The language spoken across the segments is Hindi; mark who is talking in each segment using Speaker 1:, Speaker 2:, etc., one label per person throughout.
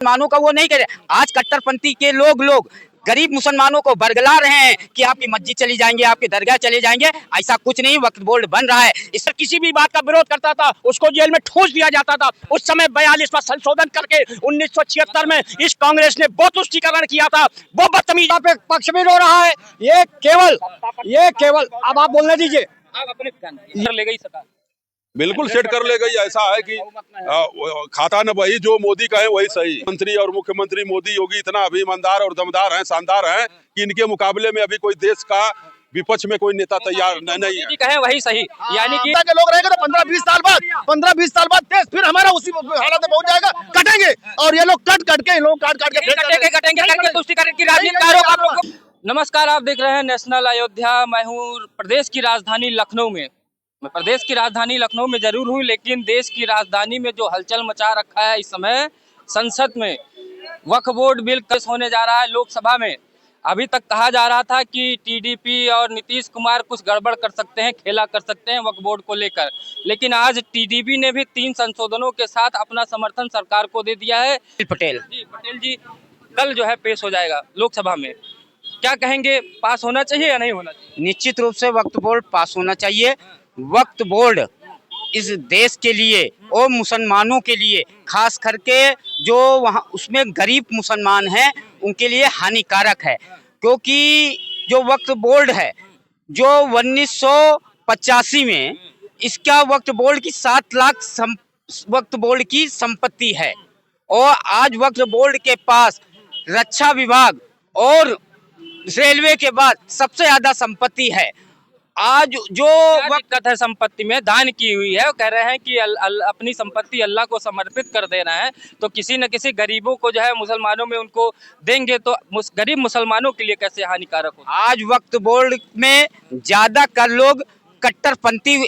Speaker 1: मुसलमानों का वो नहीं करे। आज कट्टरपंथी के लोग गरीब मुसलमानों को बरगला रहे हैं कि आपकी मस्जिद चली जाएंगे, आपकी दरगाह चले जाएंगे। ऐसा कुछ नहीं, वक्फ बोर्ड बन रहा है। इस पर किसी भी बात का विरोध करता था उसको जेल में ठूस दिया जाता था। उस समय 42वां संशोधन करके 1976 में इस कांग्रेस ने वो तुष्टीकरण किया था। वो बदतमीज पे पक्ष में रो रहा है। ये केवल अब आप बोलने दीजिए।
Speaker 2: आप अपने ले गई सरकार
Speaker 3: बिल्कुल सेट कर ले गई। ऐसा है कि खाता न वही जो मोदी का है वही सही। मंत्री और मुख्यमंत्री मोदी योगी इतना अभी ईमानदार और दमदार हैं, शानदार हैं कि इनके मुकाबले में अभी कोई देश का विपक्ष में कोई नेता तैयार नहीं है।
Speaker 2: कहे वही सही, यानी कि
Speaker 4: के लोग रहेंगे तो 15-20 साल बाद देश फिर हमारा उसी हालत में पहुंच जाएगा। कटेंगे और ये लोग कट के
Speaker 2: कटेंगे तुष्टीकरण की राजनीति। नमस्कार, आप देख रहे हैं नेशनल अयोध्या। मैं हूँ प्रदेश की राजधानी लखनऊ में। मैं प्रदेश की राजधानी लखनऊ में जरूर हूँ, लेकिन देश की राजधानी में जो हलचल मचा रखा है इस समय संसद में वक्फ बोर्ड बिल पेश होने जा रहा है लोकसभा में। अभी तक कहा जा रहा था कि टीडीपी और नीतीश कुमार कुछ गड़बड़ कर सकते हैं, खेला कर सकते हैं वक्फ बोर्ड को लेकर, लेकिन आज टीडीपी ने भी 3 संशोधनों के साथ अपना समर्थन सरकार को दे दिया है।
Speaker 1: पटेल
Speaker 2: जी कल जो है पेश हो जाएगा लोकसभा में। क्या कहेंगे, पास होना चाहिए या नहीं होना चाहिए?
Speaker 1: निश्चित रूप से वक्फ बोर्ड पास होना चाहिए। वक्फ बोर्ड इस देश के लिए और मुसलमानों के लिए, खास करके जो वहाँ उसमें गरीब मुसलमान हैं उनके लिए हानिकारक है। क्योंकि जो वक्फ बोर्ड है जो 1985 में इसका वक्फ बोर्ड की 7 लाख वक्फ बोर्ड की संपत्ति है और आज वक्फ बोर्ड के पास रक्षा विभाग और रेलवे के बाद सबसे ज्यादा संपत्ति है। आज जो
Speaker 2: दिक्कत है संपत्ति में, दान की हुई है, वो कह रहे हैं कि अपनी संपत्ति अल्लाह को समर्पित कर देना है, तो किसी न किसी गरीबों को जो है मुसलमानों में उनको देंगे तो गरीब मुसलमानों के लिए कैसे हानिकारक हो।
Speaker 1: आज वक्फ बोर्ड में ज्यादा कर लोग कट्टरपंथी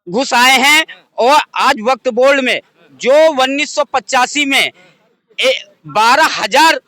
Speaker 1: घुस आए हैं और आज वक्फ बोर्ड में जो 1985 में 12,000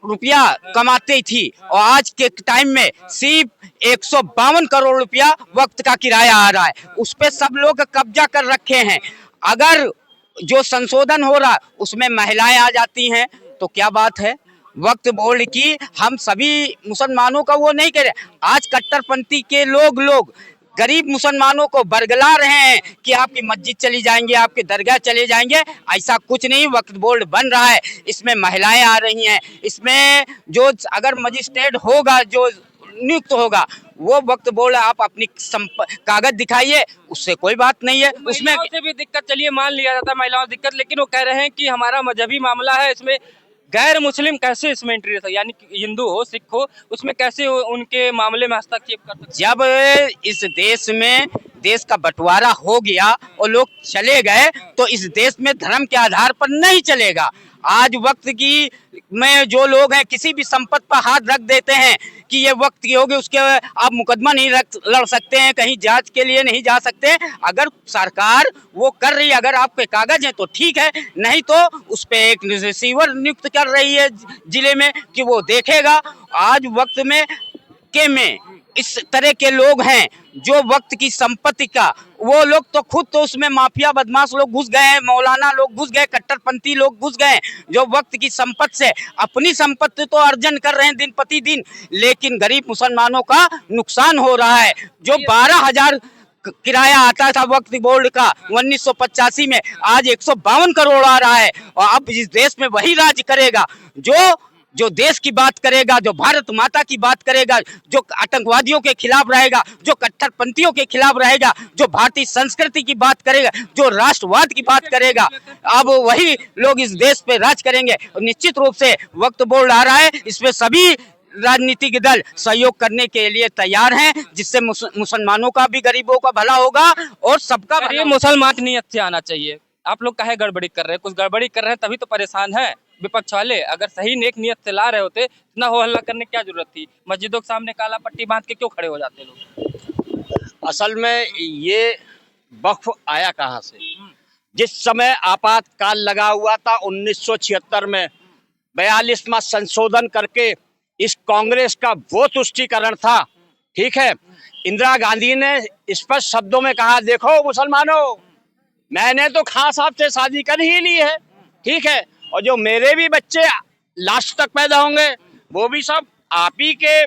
Speaker 1: रुपया कमाती थी और आज के टाइम में सिर्फ 152 करोड़ रुपया वक्त का किराया आ रहा है। उस पे सब लोग कब्जा कर रखे हैं। अगर जो संशोधन हो रहा उसमें महिलाएं आ जाती हैं तो क्या बात है। वक्फ बोर्ड की हम सभी मुसलमानों का वो नहीं कह रहे। आज कट्टरपंथी के लोग गरीब मुसलमानों को बरगला रहे हैं कि आपकी मस्जिद चली जाएंगे, आपके दरगाह चले जाएंगे। ऐसा कुछ नहीं, वक्फ बोर्ड बन रहा है। इसमें महिलाएं आ रही हैं। इसमें जो अगर मजिस्ट्रेट होगा जो नियुक्त होगा वो वक्फ बोर्ड आप अपनी कागज दिखाइए, उससे कोई बात नहीं है। उसमें
Speaker 2: से भी दिक्कत, चलिए मान लिया जाता है महिलाओं से दिक्कत, लेकिन वो कह रहे हैं कि हमारा मजहबी मामला है, इसमें गैर मुस्लिम कैसे इसमें एंट्री है, यानी कि हिंदू हो सिख हो उसमें कैसे उनके मामले में हस्तक्षेप कर सकते।
Speaker 1: जब इस देश में देश का बंटवारा हो गया और लोग चले गए तो इस देश में धर्म के आधार पर नहीं चलेगा। आज वक्त की में जो लोग हैं किसी भी संपत्ति पर हाथ रख देते हैं कि ये वक्त की होगी, उसके आप मुकदमा नहीं लड़ सकते हैं, कहीं जांच के लिए नहीं जा सकते। अगर सरकार वो कर रही है, अगर आपके कागज हैं तो ठीक है, नहीं तो उस पे एक रिसीवर नियुक्त कर रही है जिले में कि वो देखेगा। आज वक्त में इस तरह के लोग हैं जो वक्त की संपत्ति का, वो लोग तो खुद तो उसमें माफिया बदमाश लोग घुस गए हैं, मौलाना लोग घुस गए, कट्टरपंथी लोग घुस गए जो वक्त की संपत्ति से अपनी संपत्ति तो अर्जन कर रहे हैं दिन प्रतिदिन, लेकिन गरीब मुसलमानों का नुकसान हो रहा है। जो 12,000 किराया आता था वक्फ बोर्ड का 1985 में, आज 152 करोड़ आ रहा है। और अब इस देश में वही राज करेगा जो देश की बात करेगा, जो भारत माता की बात करेगा, जो आतंकवादियों के खिलाफ रहेगा, जो कट्टरपंथियों के खिलाफ रहेगा, जो भारतीय संस्कृति की बात करेगा, जो राष्ट्रवाद की बात करेगा, अब वही लोग इस देश पे राज करेंगे। और निश्चित रूप से वक्फ बोर्ड आ रहा है, इसमें सभी राजनीतिक दल सहयोग करने के लिए तैयार हैं, जिससे मुसलमानों का भी, गरीबों का भला होगा और सबका भला।
Speaker 2: मुसलमान नियत से आना चाहिए। आप लोग काहे गड़बड़ी कर रहे हैं? कुछ गड़बड़ी कर रहे हैं तभी तो परेशान है विपक्ष वाले। अगर सही नेक नियत से ला रहे होते इतना हो हल्ला करने की क्या जरूरत थी? मस्जिदों के सामने काला पट्टी बांध के क्यों खड़े हो जाते लोग?
Speaker 4: असल में ये वक्फ आया कहाँ से? जिस समय आपातकाल लगा हुआ था 1976 में 42वां संशोधन करके इस कांग्रेस का वो तुष्टीकरण था, ठीक है। इंदिरा गांधी ने स्पष्ट शब्दों में कहा, देखो मुसलमानों, मैंने तो खां साहब से शादी कर ही ली है, ठीक है, और जो मेरे भी बच्चे लास्ट तक पैदा होंगे वो भी सब आप ही के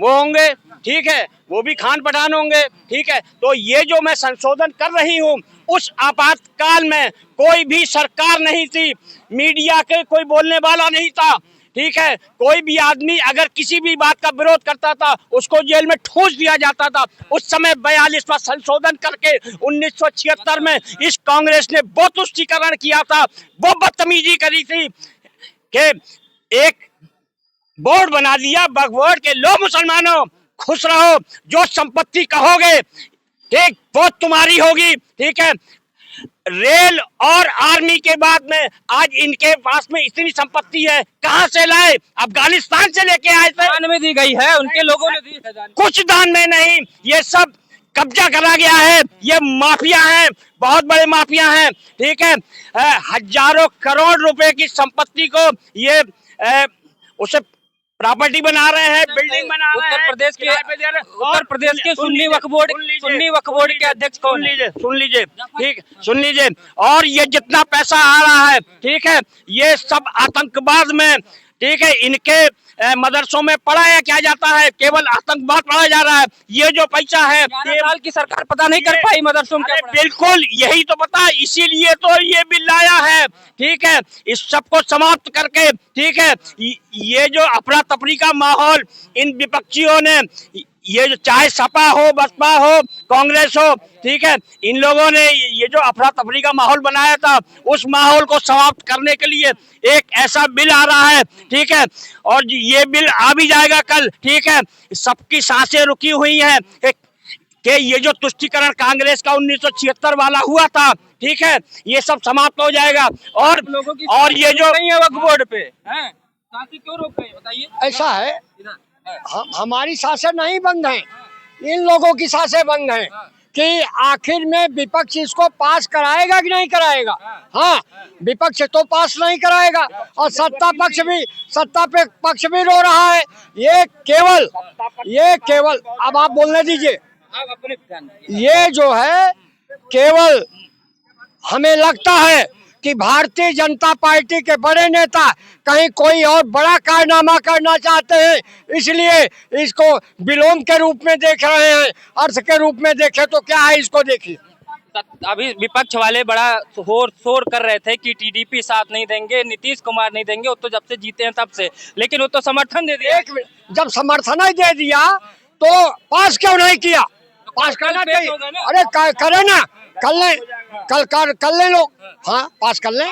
Speaker 4: वो होंगे, ठीक है, वो भी खान पठान होंगे, ठीक है। तो ये जो मैं संशोधन कर रही हूँ, उस आपातकाल में कोई भी सरकार नहीं थी, मीडिया के कोई बोलने वाला नहीं था, ठीक है। कोई भी आदमी अगर किसी भी बात का विरोध करता था उसको जेल में ठूस दिया जाता था। उस समय 42वां संशोधन करके 1976 में इस कांग्रेस ने वो तुष्टीकरण किया था, वो बदतमीजी करी थी कि एक बोर्ड बना दिया बकवर्ड के लो मुसलमानों खुश रहो, जो संपत्ति कहोगे ठीक वो तुम्हारी होगी, ठीक है। रेल और आर्मी के बाद में आज इनके पास में इतनी संपत्ति है, कहां से लाए? अफगानिस्तान से लेके आए थे।
Speaker 2: दान में दी गई है, उनके लोगों ने दी है दान।
Speaker 4: कुछ दान में नहीं, ये सब कब्जा करा गया है। ये माफिया हैं, बहुत बड़े माफिया हैं, ठीक है। हजारों करोड़ रुपए की संपत्ति को ये उसे प्रॉपर्टी बना रहे हैं, बिल्डिंग बना रहे हैं। उत्तर प्रदेश के सुन्नी वक्फ बोर्ड के अध्यक्ष कौन है? सुन लीजिए, ठीक, सुन लीजिए। और ये जितना पैसा आ रहा है, ठीक है, ये सब आतंकवाद में, ठीक है, इनके मदरसों में पढ़ाया क्या जाता है, केवल आतंकवाद पढ़ाया जा रहा है। ये जो पैसा है
Speaker 2: 11 साल की सरकार पता नहीं कर पाई मदरसों में क्या पढ़ा।
Speaker 4: बिल्कुल यही तो पता, इसीलिए तो ये बिल लाया है, ठीक है। इस सबको समाप्त करके, ठीक है, ये जो अफरा तफरी का माहौल इन विपक्षियों ने, ये जो चाहे सपा हो, बसपा हो, कांग्रेस हो, ठीक है, इन लोगों ने ये जो अफरा तफरी का माहौल बनाया था, उस माहौल को समाप्त करने के लिए एक ऐसा बिल आ रहा है, ठीक है। और ये बिल आ भी जाएगा कल, ठीक है। सबकी सांसें रुकी हुई हैं कि ये जो तुष्टीकरण कांग्रेस का 1976 वाला हुआ था, ठीक है, ये सब समाप्त हो जाएगा। और
Speaker 2: लोगों की
Speaker 4: और ये जो
Speaker 2: नहीं है वक्फ बोर्ड पे हैं, सांसें क्यों रोक गई बताइए?
Speaker 5: ऐसा है, हमारी सांसें नहीं बंद हैं, इन लोगों की सांसें बंद हैं कि आखिर में विपक्ष इसको पास कराएगा कि नहीं कराएगा। हाँ, विपक्ष तो पास नहीं कराएगा और सत्ता पक्ष भी रो रहा है। ये केवल अब आप बोलने दीजिए। ये जो है केवल हमें लगता है कि भारतीय जनता पार्टी के बड़े नेता कहीं कोई और बड़ा कारनामा करना चाहते हैं, इसलिए इसको विलोम के रूप में देख रहे हैं। अर्थ के रूप में देखें तो क्या है, इसको देखिए।
Speaker 2: अभी विपक्ष वाले बड़ा शोर कर रहे थे कि टीडीपी साथ नहीं देंगे, नीतीश कुमार नहीं देंगे, वो तो जब से जीते हैं तब से, लेकिन वो तो समर्थन दे दिया।
Speaker 5: जब समर्थन ही दे दिया तो पास क्यों नहीं किया? पास करना चाहिए। अरे करे ना, कल ले लोग, हाँ पास कर लें।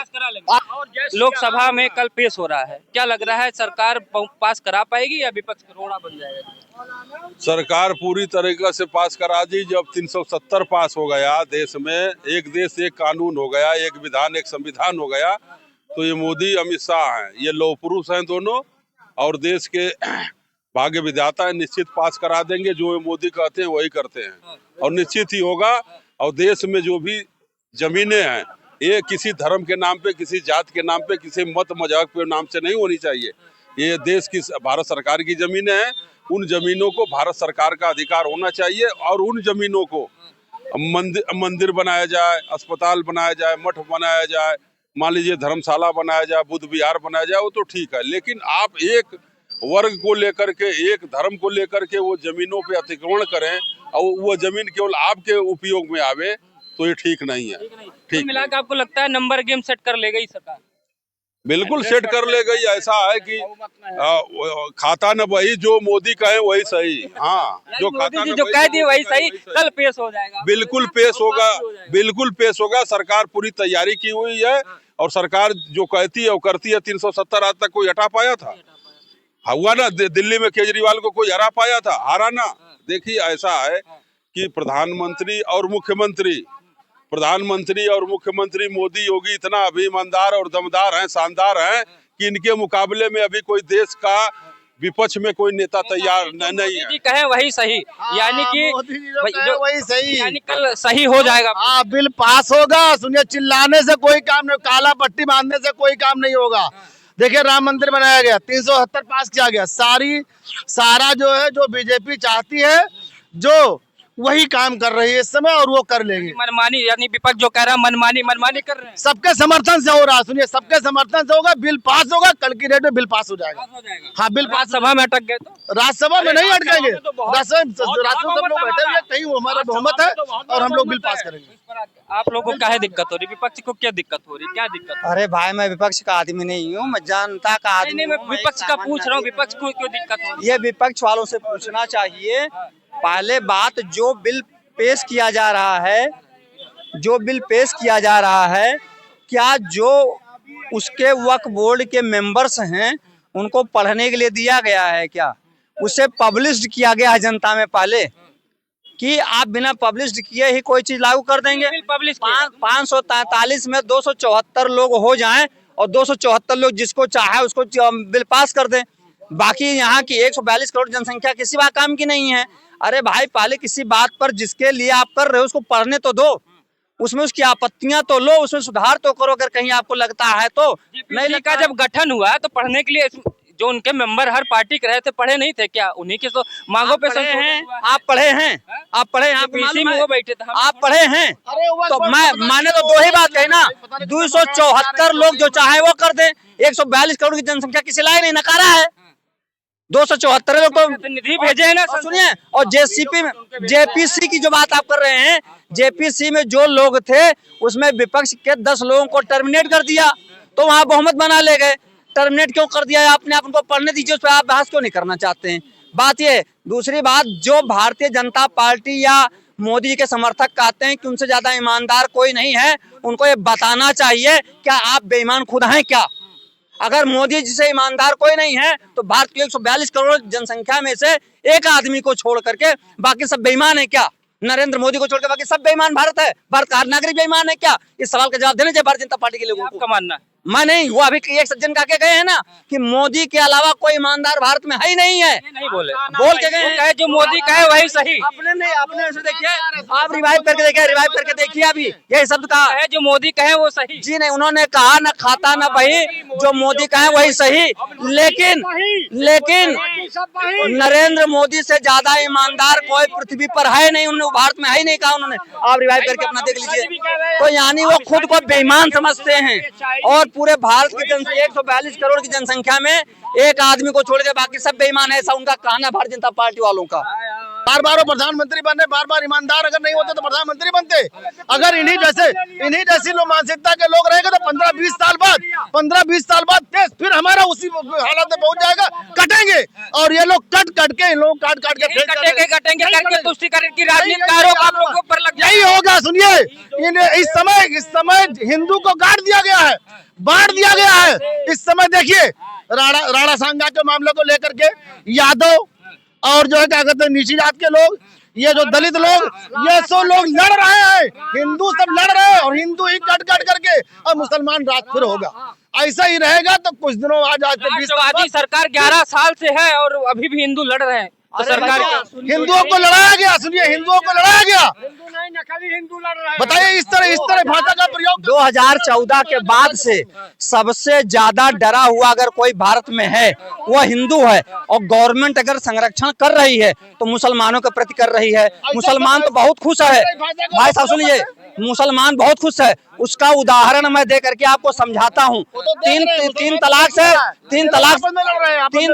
Speaker 2: लोकसभा में कल पेश हो रहा है, क्या लग रहा है सरकार पास करा पाएगी या विपक्ष रोड़ा बन जाएगा?
Speaker 3: सरकार पूरी तरीके से पास करा दी। जब 370 पास हो गया, देश में एक देश एक कानून हो गया, एक विधान एक संविधान हो गया, तो ये मोदी अमित शाह हैं, ये लौह पुरुष हैं दोनों, और देश के भाग्य विधाता है, निश्चित पास करा देंगे। जो मोदी कहते हैं वही करते हैं, और निश्चित ही होगा। और देश में जो भी जमीनें हैं, ये किसी धर्म के नाम पे, किसी जात के नाम पे, किसी मत मजहब के नाम से नहीं होनी चाहिए। ये देश की भारत सरकार की जमीनें हैं, उन जमीनों को भारत सरकार का अधिकार होना चाहिए। और उन जमीनों को मंदिर बनाया जाए, अस्पताल बनाया जाए, मठ बनाया जाए, मान लीजिए धर्मशाला बनाया जाए, बुद्ध विहार बनाया जाए, वो तो ठीक है। लेकिन आप एक वर्ग को लेकर के, एक धर्म को लेकर के वो जमीनों पे अतिक्रमण करें और वो जमीन केवल आपके उपयोग में आवे, तो ये ठीक नहीं है। ठीक
Speaker 2: मिला के आपको लगता है नंबर गेम सेट कर ले गई सरकार?
Speaker 3: बिल्कुल सेट कर ले गई। ऐसा है कि खाता न वही, जो मोदी कहे वही सही। हाँ, जो खाता
Speaker 2: जो कह दिए वही सही, कल पेश हो जाएगा।
Speaker 3: बिल्कुल पेश होगा, बिल्कुल पेश होगा। सरकार पूरी तैयारी की हुई है, और सरकार जो कहती है वो करती है। 370 आज तक कोई हटा पाया था? हुआ ना, दिल्ली में केजरीवाल को कोई हरा पाया था? हारा ना। देखिए, ऐसा है कि प्रधानमंत्री और मुख्यमंत्री मोदी योगी इतना अभिमानदार और दमदार हैं, शानदार हैं कि इनके मुकाबले में अभी कोई देश का विपक्ष में कोई नेता तैयार नहीं है।
Speaker 2: कहे वही सही, यानी कि
Speaker 5: वही सही,
Speaker 2: यानी कल सही हो जाएगा।
Speaker 5: हाँ, बिल पास होगा। सुनिए, चिल्लाने से कोई काम नहीं, काला पट्टी बांधने से कोई काम नहीं होगा। देखिए, राम मंदिर बनाया गया, 370 पास किया गया। सारा जो है, जो बीजेपी चाहती है, जो
Speaker 6: वही काम कर रही है इस समय और वो कर लेंगे।
Speaker 2: मनमानी, यानी विपक्ष जो कह रहा है मनमानी कर रहे हैं।
Speaker 6: सबके समर्थन से हो रहा है, सुनिए, सबके समर्थन से होगा, बिल पास होगा, कल की डेट में बिल पास हो जाएगा। हाँ, बिल पास।
Speaker 2: राज्यसभा में अटक गए तो
Speaker 6: राज्यसभा में नहीं अटकेंगे, राज्यसभा सब लोग बैठे हुए, कहीं हमारा बहुमत है और हम लोग बिल पास करेंगे।
Speaker 2: आप लोगों को क्या दिक्कत हो रही है, विपक्ष को क्या दिक्कत हो रही है, क्या दिक्कत हो रही
Speaker 7: अरे भाई, मैं विपक्ष का आदमी नहीं हूँ, मैं जनता का
Speaker 2: है?
Speaker 7: आदमी
Speaker 2: नहीं, मैं
Speaker 7: हूँ।
Speaker 2: विपक्ष का पूछ रहा हूँ, विपक्ष को क्यों दिक्कत हो रही है?
Speaker 7: ये विपक्ष वालों से पूछना चाहिए। पहले बात, जो बिल पेश किया जा रहा है, क्या जो उसके वक्फ बोर्ड के मेंबर्स हैं उनको पढ़ने के लिए दिया गया है क्या? उसे पब्लिश किया गया है जनता में पहले कि आप बिना पब्लिश किए ही कोई चीज लागू कर देंगे?
Speaker 2: पब्लिश
Speaker 7: 543 में 274 लोग हो जाएं और 274 लोग जिसको चाहे उसको बिल पास कर दें। बाकी यहाँ की 142 करोड़ जनसंख्या किसी बात काम की नहीं है। अरे भाई, पहले किसी बात पर जिसके लिए आप कर रहे हो उसको पढ़ने तो दो, उसमें उसकी आपत्तियां तो लो, उसमें सुधार तो करो अगर कहीं आपको लगता है तो।
Speaker 2: नहीं लगता जब गठन हुआ तो पढ़ने के लिए जो उनके मेंबर हर पार्टी के रहे थे पढ़े नहीं थे क्या? उन्हीं के तो मांगों पे
Speaker 7: आप पढ़े हैं, आप
Speaker 2: इसी में वो बैठे थे,
Speaker 7: आप पढ़े हैं तो मैंने तो दो ही बात कही ना, 274 लोग जो चाहे वो कर दे। 142 करोड़ की जनसंख्या किसी लायक नहीं, नकारा है। 274 लोग तो
Speaker 2: निधि भेजे हैं ना।
Speaker 7: सुनिए, और जेपीसी की जो बात आप कर रहे हैं, जेपीसी में जो लोग थे उसमें विपक्ष के 10 लोगों को टर्मिनेट कर दिया, तो वहां बहुमत बना ले गए। टर्मिनेट क्यों कर दिया आपने? आप उनको पढ़ने दीजिए, उस पर आप बहस क्यों नहीं करना चाहते हैं? बात ये। दूसरी बात, जो भारतीय जनता पार्टी या मोदी जी के समर्थक कहते हैं कि उनसे ज्यादा ईमानदार कोई नहीं है, उनको ये बताना चाहिए क्या आप बेईमान खुद हैं क्या? अगर मोदी जी से ईमानदार कोई नहीं है तो भारत की 142 करोड़ जनसंख्या में से एक आदमी को छोड़ करके बाकी सब बेईमान है क्या? नरेंद्र मोदी को छोड़ के बाकी सब बेईमान भारत है? भारत का हर नागरिक बेईमान है क्या? इस सवाल का जवाब देना चाहिए भारतीय जनता पार्टी के लोगों को।
Speaker 2: आपका मानना है?
Speaker 7: मैं नहीं, वो अभी एक सज्जन कह के गए हैं ना कि मोदी के अलावा कोई ईमानदार भारत में है ही नहीं है।
Speaker 2: नहीं बोले,
Speaker 7: बोल के गए हैं।
Speaker 2: जो मोदी कहे वही सही।
Speaker 7: अपने नहीं, अपने से देखिए, आप रिवाइव करके देखिए अभी यही शब्द कहा
Speaker 2: है, जो मोदी कहे वो सही।
Speaker 7: जी नहीं, उन्होंने कहा न खाता न बही, जो मोदी कहे वही सही। लेकिन नरेंद्र मोदी से ज्यादा ईमानदार कोई पृथ्वी पर है नहीं, उन्होंने भारत में है ही नहीं कहा उन्होंने। आप रिवाइव करके अपना देख लीजिए। तो यानी वो खुद को बेईमान समझते हैं और पूरे भारत की 142 करोड़ की जनसंख्या में एक आदमी को छोड़ के बाकी सब बेईमान है, ऐसा उनका कहना भारतीय जनता पार्टी वालों का।
Speaker 6: बार बार वो प्रधानमंत्री बने, बार बार ईमानदार अगर नहीं होते तो प्रधानमंत्री बनते। अगर इन्हीं जैसी लोग मानसिकता के लोग रहेंगे तो 15-20 साल बाद देश फिर हमारा उसी हालत में पहुंच जाएगा, कटेंगे। और ये लोग काट के
Speaker 2: कटेंगे करके तुष्टिकरण की राजनीति का आरोप आप लोगों पर लग
Speaker 6: यही होगा। सुनिए, इस समय हिंदू को गाड़ दिया गया है, बांट दिया गया है। इस समय देखिए राणा सांगा के मामले को लेकर के यादव और जो है क्या कहते हैं नीची जात के लोग, ये जो दलित लोग, ये सब लोग लड़ रहे हैं, हिंदू सब लड़ रहे हैं और हिंदू ही कट करके और मुसलमान रात फिर होगा। ऐसा ही रहेगा तो कुछ दिनों आज
Speaker 2: राष्ट्रवादी सरकार 11 साल से है और अभी भी हिंदू लड़ रहे हैं। तो सरकार
Speaker 6: हिंदुओं को लड़ाया गया। सुनिए, हिंदुओं को लड़ाया गया।
Speaker 5: हिंदू लड़ रहे हैं।
Speaker 6: बताइए, इस तरह भाषा का प्रयोग
Speaker 7: 2014 के बाद से सबसे ज्यादा डरा हुआ अगर कोई भारत में है वो हिंदू है। और गवर्नमेंट अगर संरक्षण कर रही है तो मुसलमानों के प्रति कर रही है। मुसलमान तो बहुत खुश है भाई साहब, सुनिए, मुसलमान बहुत खुश है। उसका उदाहरण मैं दे करके आपको समझाता हूँ। तीन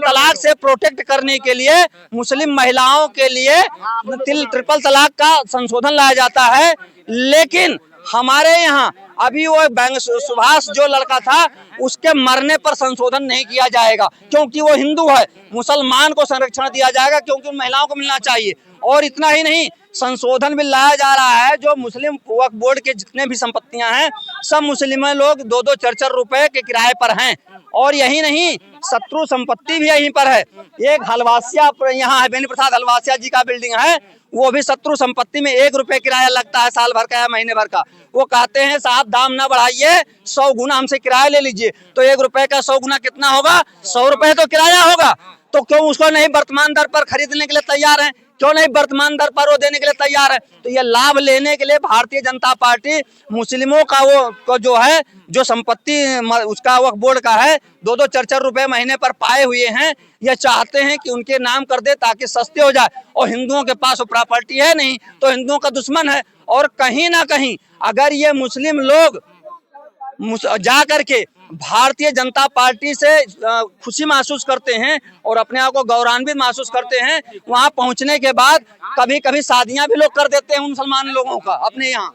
Speaker 7: तलाक से प्रोटेक्ट करने के लिए मुस्लिम महिलाओं के लिए ट्रिपल तलाक का संशोधन लाया जाता है, लेकिन हमारे यहाँ अभी वो सुभाष जो लड़का था उसके मरने पर संशोधन नहीं किया जाएगा क्योंकि वो हिंदू है। मुसलमान को संरक्षण दिया जाएगा क्योंकि उन महिलाओं को मिलना चाहिए। और इतना ही नहीं, संशोधन भी लाया जा रहा है, जो मुस्लिम वक्फ बोर्ड के जितने भी संपत्तियां हैं सब मुस्लिम लोग 2-2 4-4 रुपए के किराए पर हैं। और यही नहीं, शत्रु संपत्ति भी यहीं पर है। एक हलवासिया यहाँ है, बेनी प्रसाद हलवासिया जी का बिल्डिंग है, वो भी शत्रु संपत्ति में 1 रुपए किराया लगता है साल भर का या महीने भर का। वो कहते हैं साहब दाम ना बढ़ाइए, 100 गुना हमसे किराया ले लीजिए। तो 1 रुपए का 100 गुना कितना होगा? 100 रुपए तो किराया होगा। तो क्यों उसको नहीं वर्तमान दर पर खरीदने के लिए तैयार हैं? क्यों नहीं वर्तमान दर पर वो देने के लिए तैयार है? तो ये लाभ लेने के लिए भारतीय जनता पार्टी मुस्लिमों का को जो है, जो संपत्ति उसका वक्फ बोर्ड का है, 2-2 4-4 रुपए महीने पर पाए हुए हैं, ये चाहते हैं कि उनके नाम कर दे ताकि सस्ते हो जाए। और हिंदुओं के पास वो प्रॉपर्टी है नहीं, तो हिंदुओं का दुश्मन है। और कहीं ना कहीं अगर ये मुस्लिम लोग जा करके भारतीय जनता पार्टी से खुशी महसूस करते हैं और अपने आप को गौरवान्वित महसूस करते हैं, वहां पहुंचने के बाद कभी कभी शादियां भी लोग कर देते हैं मुसलमान लोगों का अपने यहाँ।